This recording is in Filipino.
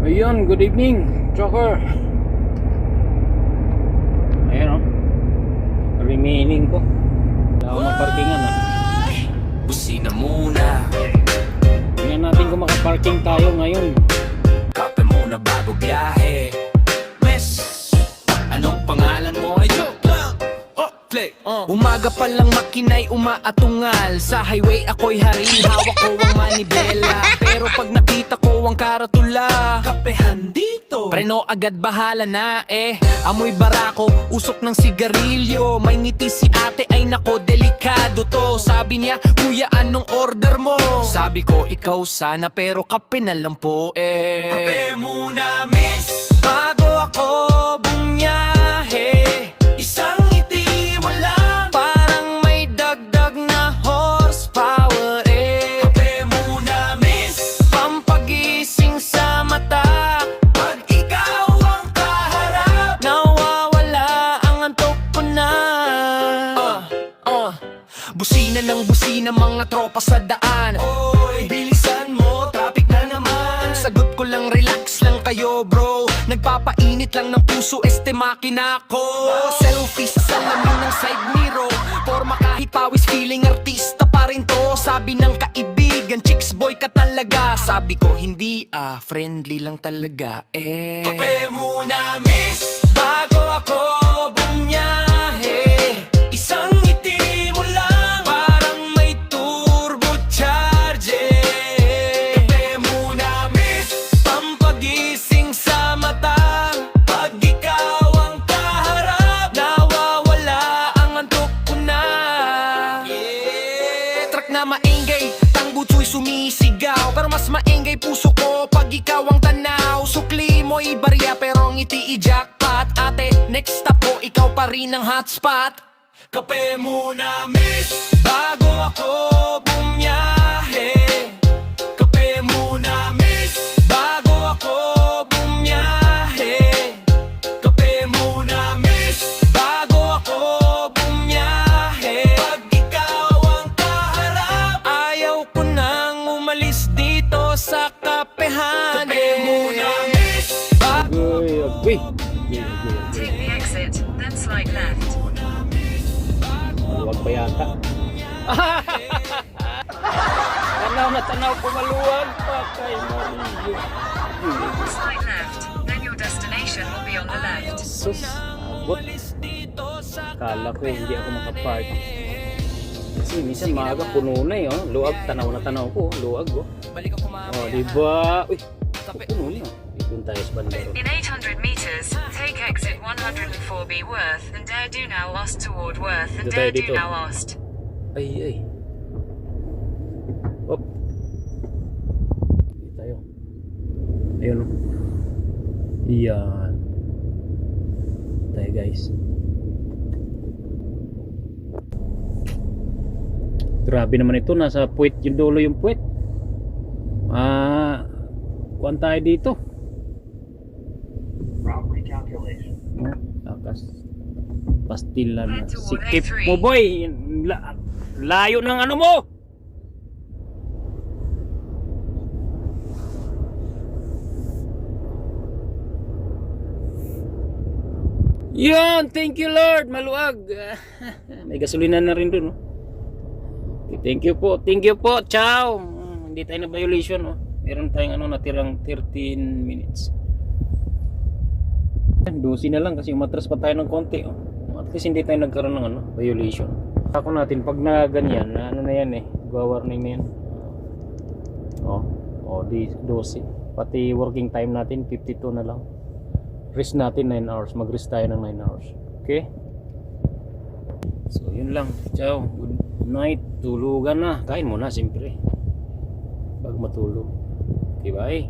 Ayun, good evening, trucker. Ayan o, remaining ko. Wala akong maparkingan Busina muna. Tingnan natin kung makaparking tayo ngayon. Kape muna bago biyahe. Miss, anong pangalan mo? Ay, joke lang. Play. Umaga pa lang makina'y umaatungal. Sa highway ako'y hari, hawak ko ang manibela. Pero pag nakita ko ang karatula, kapehan dito, preno agad bahala na amoy barako, usok ng sigarilyo. May ngiti si ate, ay nako delikado to. Sabi niya, kuya anong order mo? Sabi ko, ikaw sana pero kape na lang po Kape muna miss, bago ako bumiyahe. Isang ngiti mo lang, parang may dagdag na horsepower Kape muna miss, pampagising sa mata. Pag ikaw ang kaharap, nawawala ang antok ko na. Busina ng busina, mga tropa sa daan. Oy, bilisan mo, traffic na naman. Sagot ko lang, relax lang kayo bro. Nagpapainit lang ng puso, makina ko. Selfie sa salamin ng side mirror. Forma kahit pawis, feeling artista pa rin to. Sabi ng kaibigan, chicks boy ka talaga. Sabi ko, hindi friendly lang talaga Kape muna miss, bago ako bumiyahe. Isang ngiti mo lang, parang may turbo charger. Kape muna miss, pampagising sa mata. Pag ikaw ang kaharap, nawawala ang antok ko na. Truck na maingay, tangbutso'y sumisigaw. Pero mas maingay puso ko pag ikaw ang tanaw. Sukli mo'y barya pero ngiti i-jackpot. Ate, next stop ko, ikaw pa rin ang hotspot. Kape muna miss, bago ako bumiyahe. Kape muna miss, bago ako bumiyahe. Kape muna miss, bago ako bumiyahe. Pag ikaw ang kaharap, ayaw ko nang umalis dito sa kapehan. Kape muna miss, bago Uy, Take the exit, then slide left. maluwag pa yata. Tanaw na tanaw ko, maluwag pa kay Mario. Slide left, then your destination will be on the left. Sus, abot. Kala ko hindi ako makapark. Kasi minsan maaga puno na luwag, tanaw na tanaw ko, luwag diba? Uy, puno na. Doon tayo sa bandero. In 800 meters, take exit 104B Worth and dare do now Ost toward Worth and Dito tayo dare do dito. now Ost. Ay. Hop. Dito tayo. Ayun o. Iyan. Tayo guys. Grabe naman ito. Nasa puwet yung dulo yung puwet. Kuhan tayo dito. Lakas. Pastila na. Sikip mo boy. Layo ng ano mo. Yan, thank you Lord, maluwag. May gasolina na rin dun Thank you po, ciao. Hindi tayo na violation Meron tayong natirang 13 minutes. 12 na lang kasi umatras pa tayo ng konti At least hindi tayo nagkaroon ng violation. Ako natin pag na ganyan, na yan gawarning na yan. Di 12. Pati working time natin 52 na lang. Rest natin 9 hours. Mag-rest tayo ng 9 hours. Okay? So yun lang. Ciao. Good night. Tulugan na. Kain muna siyempre. Bago matulog. Okay, bye.